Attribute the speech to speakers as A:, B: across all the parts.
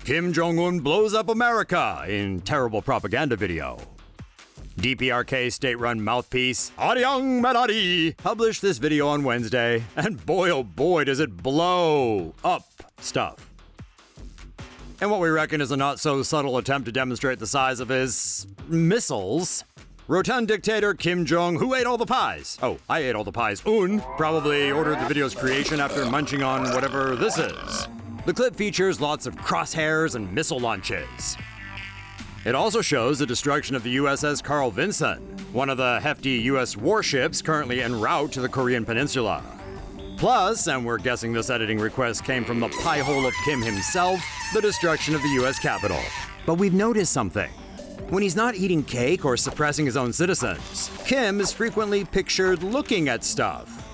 A: Kim Jong Un blows up America in terrible propaganda video. Dprk state-run mouthpiece, Arirang Meari, published this video on Wednesday, and boy oh boy does it blow up stuff. And what we reckon is a not-so-subtle attempt to demonstrate the size of his missiles. Rotund dictator Kim Jong, who ate all the pies? Oh, I ate all the pies. Un probably ordered the video's creation after munching on whatever this is. The clip features lots of crosshairs and missile launches. It also shows the destruction of the USS Carl Vinson, one of the hefty US warships currently en route to the Korean Peninsula. Plus, and we're guessing this editing request came from the pie hole of Kim himself, the destruction of the US Capitol. But we've noticed something. When he's not eating cake or suppressing his own citizens, Kim is frequently pictured looking at stuff.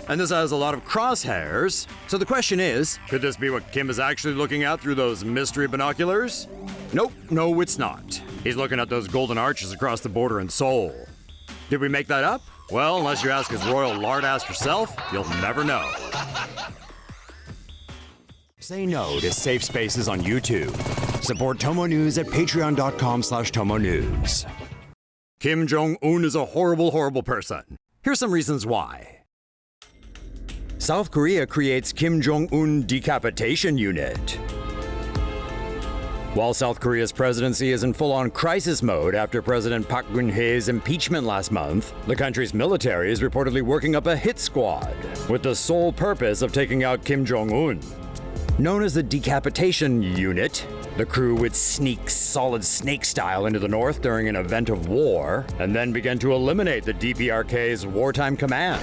A: And this has a lot of crosshairs, so the question is, could this be what Kim is actually looking at through those mystery binoculars? Nope, no it's not. He's looking at those golden arches across the border in Seoul. Did we make that up? Well, unless you ask his royal lard-ass herself, you'll never know. Say no to safe spaces on YouTube. Support TomoNews at patreon.com/TomoNews. Kim Jong Un is a horrible, horrible person. Here's some reasons why. South Korea creates Kim Jong Un decapitation unit. While South Korea's presidency is in full-on crisis mode after President Park Geun-hye's impeachment last month, the country's military is reportedly working up a hit squad with the sole purpose of taking out Kim Jong Un. Known as the decapitation unit, the crew would sneak solid snake style into the north during an event of war, and then begin to eliminate the Dprk's wartime command.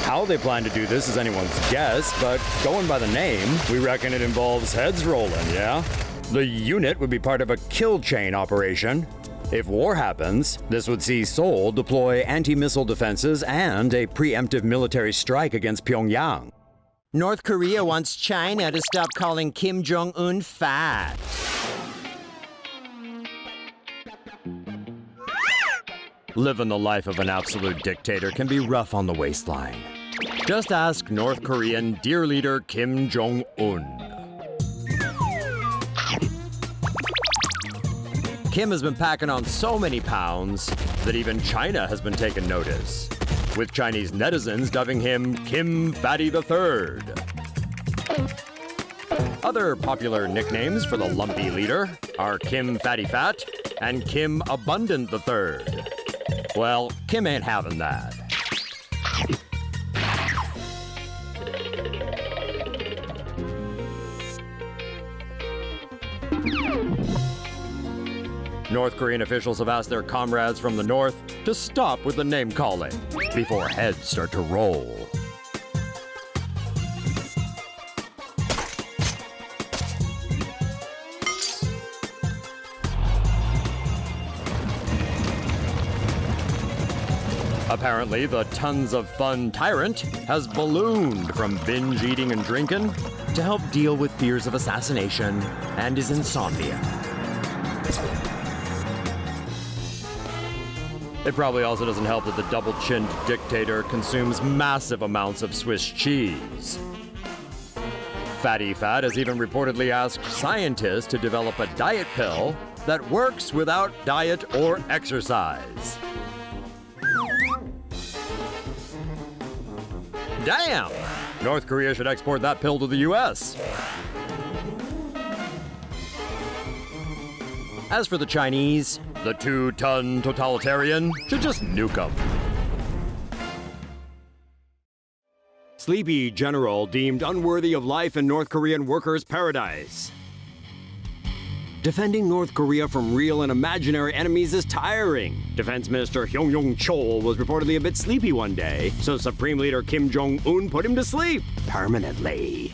A: How they plan to do this is anyone's guess, but going by the name, we reckon it involves heads rolling, yeah? The unit would be part of a kill chain operation. If war happens, this would see Seoul deploy anti-missile defenses and a preemptive military strike against Pyongyang. North Korea wants China to stop calling Kim Jong Un fat. Living the life of an absolute dictator can be rough on the waistline. Just ask North Korean dear leader Kim Jong Un. Kim has been packing on so many pounds that even China has been taking notice, with Chinese netizens dubbing him Kim Fatty III. Other popular nicknames for the lumpy leader are Kim Fatty Fat and Kim Abundant III. Well, Kim ain't having that. North Korean officials have asked their comrades from the north to stop with the name-calling before heads start to roll. Apparently, the tons of fun tyrant has ballooned from binge eating and drinking to help deal with fears of assassination and his insomnia. It probably also doesn't help that the double-chinned dictator consumes massive amounts of Swiss cheese. Fatty Fat has even reportedly asked scientists to develop a diet pill that works without diet or exercise. Damn! North Korea should export that pill to the US. As for the Chinese, the 2-ton totalitarian should just nuke them. Sleepy general deemed unworthy of life in North Korean workers' paradise. Defending North Korea from real and imaginary enemies is tiring. Defense Minister Hyung Chol was reportedly a bit sleepy one day, so Supreme Leader Kim Jong Un put him to sleep permanently.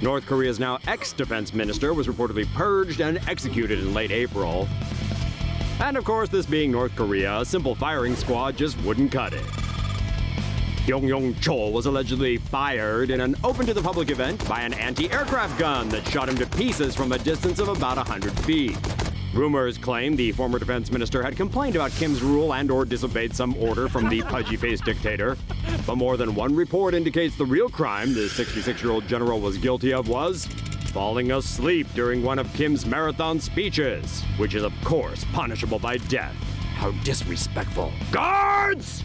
A: North Korea's now ex-defense minister was reportedly purged and executed in late April. And of course, this being North Korea, a simple firing squad just wouldn't cut it. Hyung Chol was allegedly fired in an open-to-the-public event by an anti-aircraft gun that shot him to pieces from a distance of about 100 feet. Rumors claim the former defense minister had complained about Kim's rule and/or disobeyed some order from the pudgy-faced dictator. But more than one report indicates the real crime the 66-year-old general was guilty of was falling asleep during one of Kim's marathon speeches, which is of course punishable by death. How disrespectful. Guards!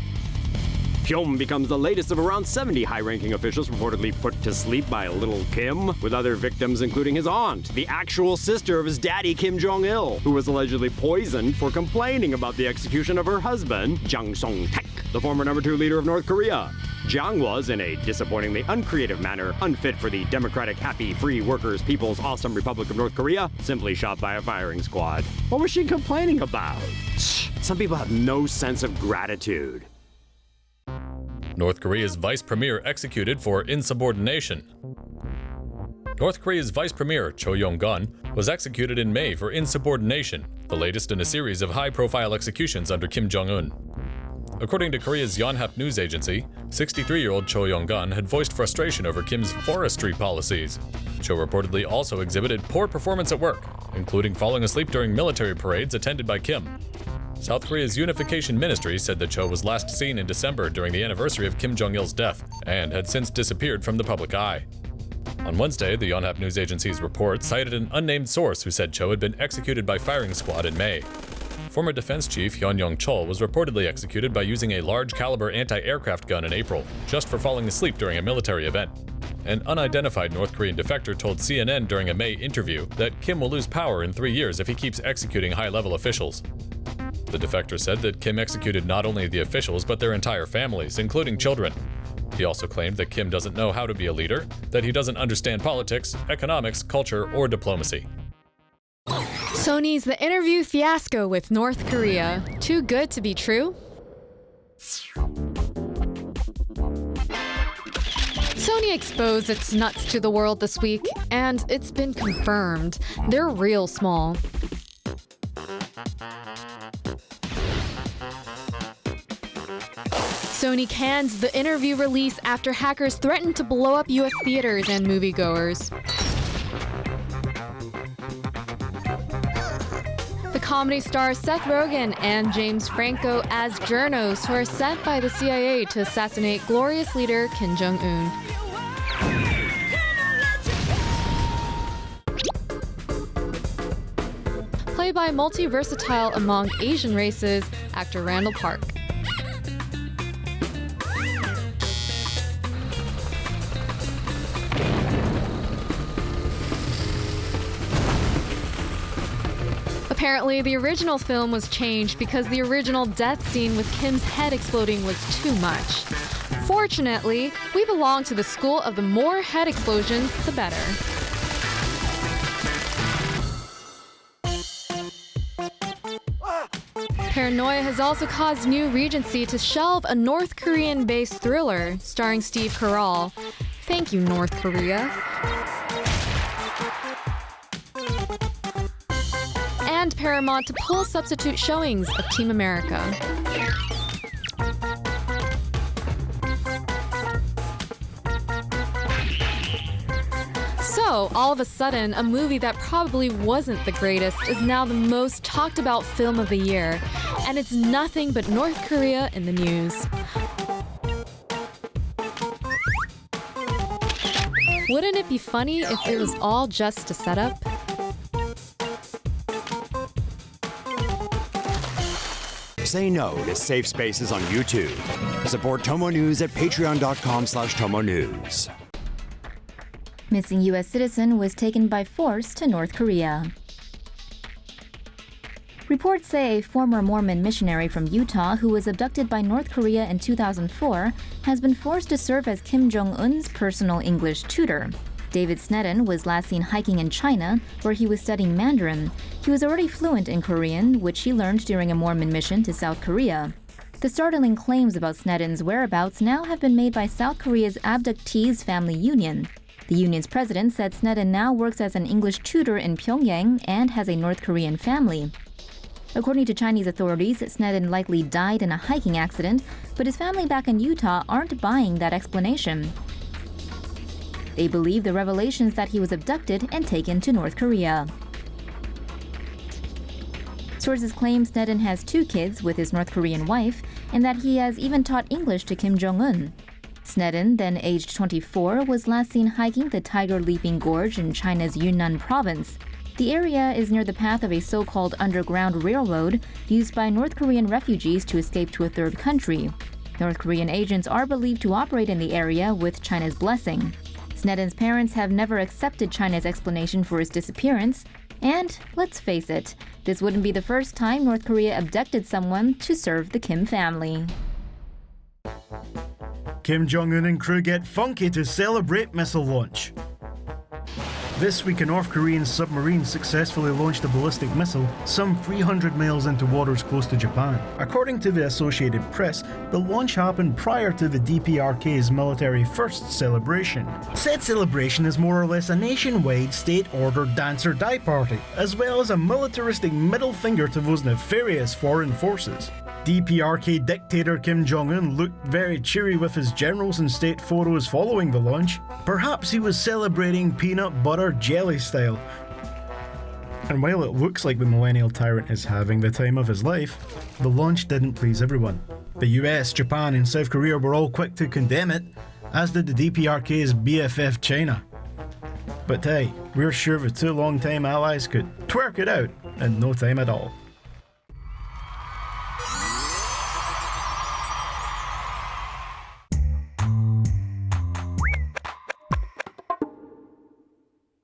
A: Pyong becomes the latest of around 70 high-ranking officials reportedly put to sleep by little Kim, with other victims including his aunt, the actual sister of his daddy Kim Jong-il, who was allegedly poisoned for complaining about the execution of her husband, Jang Song-taek, the former number 2 leader of North Korea. Jang was, in a disappointingly uncreative manner, unfit for the democratic, happy, free workers' people's awesome Republic of North Korea, simply shot by a firing squad. What was she complaining about? Some people have no sense of gratitude.
B: North Korea's vice premier executed for insubordination. North Korea's vice premier, Cho Yong-gun, was executed in May for insubordination, the latest in a series of high-profile executions under Kim Jong Un. According to Korea's Yonhap news agency, 63-year-old Cho Yong-gun had voiced frustration over Kim's forestry policies. Cho reportedly also exhibited poor performance at work, including falling asleep during military parades attended by Kim. South Korea's Unification Ministry said that Cho was last seen in December during the anniversary of Kim Jong-il's death and had since disappeared from the public eye. On Wednesday, the Yonhap news agency's report cited an unnamed source who said Cho had been executed by firing squad in May. Former defense chief Hyun Yong-chol was reportedly executed by using a large-caliber anti-aircraft gun in April, just for falling asleep during a military event. An unidentified North Korean defector told CNN during a May interview that Kim will lose power in 3 years if he keeps executing high-level officials. The defector said that Kim executed not only the officials but their entire families, including children. He also claimed that Kim doesn't know how to be a leader, that he doesn't understand politics, economics, culture, or diplomacy.
C: Sony's The Interview fiasco with North Korea. Too good to be true? Sony exposed its nuts to the world this week, and it's been confirmed. They're real small. Sony canned The Interview release after hackers threatened to blow up US theaters and moviegoers. The comedy stars Seth Rogen and James Franco as journos who are sent by the CIA to assassinate glorious leader Kim Jong Un. Played by multi-versatile among Asian races, actor Randall Park. Apparently, the original film was changed because the original death scene with Kim's head exploding was too much. Fortunately, we belong to the school of the more head explosions, the better. Paranoia has also caused New Regency to shelve a North Korean-based thriller starring Steve Carell. Thank you, North Korea. And Paramount to pull substitute showings of Team America. So, all of a sudden, a movie that probably wasn't the greatest is now the most talked about film of the year. And it's nothing but North Korea in the news. Wouldn't it be funny if it was all just a setup?
A: Say no to safe spaces on YouTube. Support TomoNews at patreon.com/TomoNews.
D: Missing U.S. citizen was taken by force to North Korea. Reports say a former Mormon missionary from Utah who was abducted by North Korea in 2004 has been forced to serve as Kim Jong Un's personal English tutor. David Snedden was last seen hiking in China, where he was studying Mandarin. He was already fluent in Korean, which he learned during a Mormon mission to South Korea. The startling claims about Snedden's whereabouts now have been made by South Korea's abductees' family union. The union's president said Snedden now works as an English tutor in Pyongyang and has a North Korean family. According to Chinese authorities, Snedden likely died in a hiking accident, but his family back in Utah aren't buying that explanation. They believe the revelations that he was abducted and taken to North Korea. Sources claim Snedden has 2 kids with his North Korean wife and that he has even taught English to Kim Jong Un. Snedden, then aged 24, was last seen hiking the Tiger Leaping Gorge in China's Yunnan province. The area is near the path of a so-called underground railroad used by North Korean refugees to escape to a third country. North Korean agents are believed to operate in the area with China's blessing. Snedden's parents have never accepted China's explanation for his disappearance, and let's face it, this wouldn't be the first time North Korea abducted someone to serve the Kim family.
E: Kim Jong Un and crew get funky to celebrate missile launch. This week, a North Korean submarine successfully launched a ballistic missile some 300 miles into waters close to Japan. According to the Associated Press, the launch happened prior to the Dprk's military first celebration. Said celebration is more or less a nationwide state-ordered dance-or-die party, as well as a militaristic middle finger to those nefarious foreign forces. Dprk dictator Kim Jong Un looked very cheery with his generals in state photos following the launch. Perhaps he was celebrating peanut butter jelly style. And while it looks like the millennial tyrant is having the time of his life, the launch didn't please everyone. The US, Japan and South Korea were all quick to condemn it, as did the Dprk's BFF China. But hey, we're sure the two long-time allies could twerk it out in no time at all.